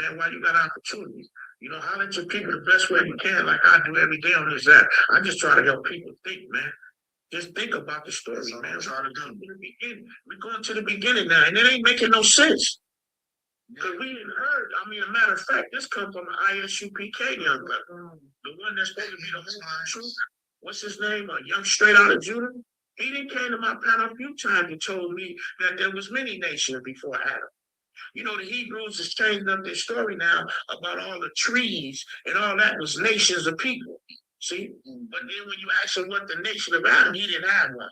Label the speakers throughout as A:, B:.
A: man, while you got opportunities. Holler at your people the best way you can, like I do every day on this app. I just try to help people think, man. Just think about the story, man. We're going to the beginning now, and it ain't making no sense. Because we didn't heard. I mean, a matter of fact, this comes from an ISUPK young brother. The one that's supposed to be the whole truth. What's his name? A young straight out of Judah. He didn't came to my panel a few times and told me that there was many nations before Adam. The Hebrews has changed up their story now about all the trees and all that was nations of people. See? But then when you ask them what the nation of Adam, he didn't have one.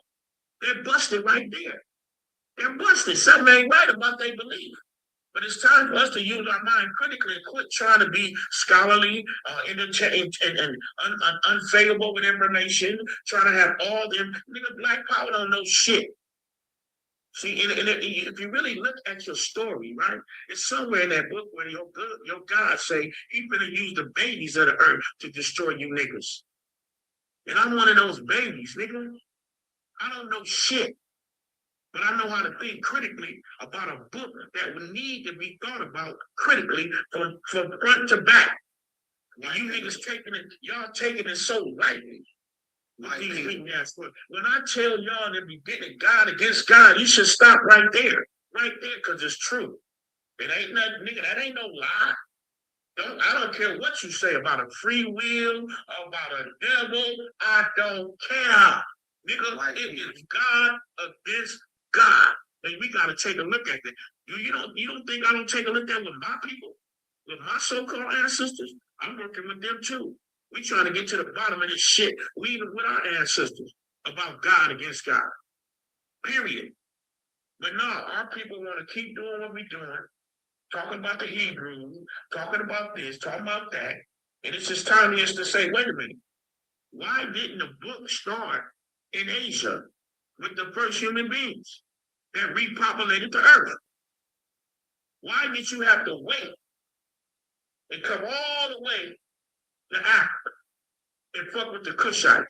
A: They're busted right there. They're busted. Something ain't right about their belief. But it's time for us to use our mind critically and quit trying to be scholarly and unfavorable with information, trying to have all them. Nigga, Black Power don't know shit. See, and if you really look at your story, right, it's somewhere in that book where your God say he finna use the babies of the earth to destroy you niggas. And I'm one of those babies, nigga. I don't know shit. But I know how to think critically about a book that would need to be thought about critically from front to back. Now, you niggas y'all taking it so lightly. When I tell y'all to be getting God against God, you should stop right there, because it's true. It ain't nothing, nigga. That ain't no lie. I don't care what you say about a free will, about a devil. I don't care, nigga. Like it is God against God. And we gotta take a look at that. You don't think I don't take a look at with my people, with my so-called ancestors? I'm working with them too. We trying to get to the bottom of this shit. We even with our ancestors about God against God. Period. But no, our people want to keep doing what we're doing, talking about the Hebrews, talking about this, talking about that. And it's just time for us to say, wait a minute, why didn't the book start in Asia with the first human beings that repopulated the earth? Why did you have to wait and come all the way to Africa and fuck with the Kushites?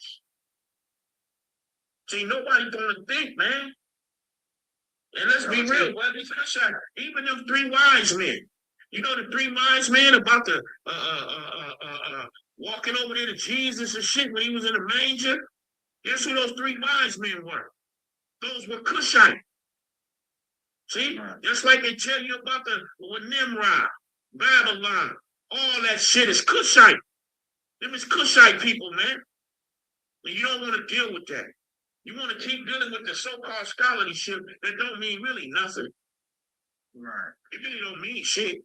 A: See, nobody gonna think, man. And let's be real, well, these Kushites, even them three wise men. You know the three wise men about the walking over there to Jesus and shit when he was in the manger? Guess who those three wise men were? Those were Kushites. See? Just like they tell you about the Nimrod, Babylon, all that shit is Kushite. Them is Kushite people, man. And you don't want to deal with that. You want to keep dealing with the so-called scholarship that don't mean really nothing. Right. It really don't mean shit.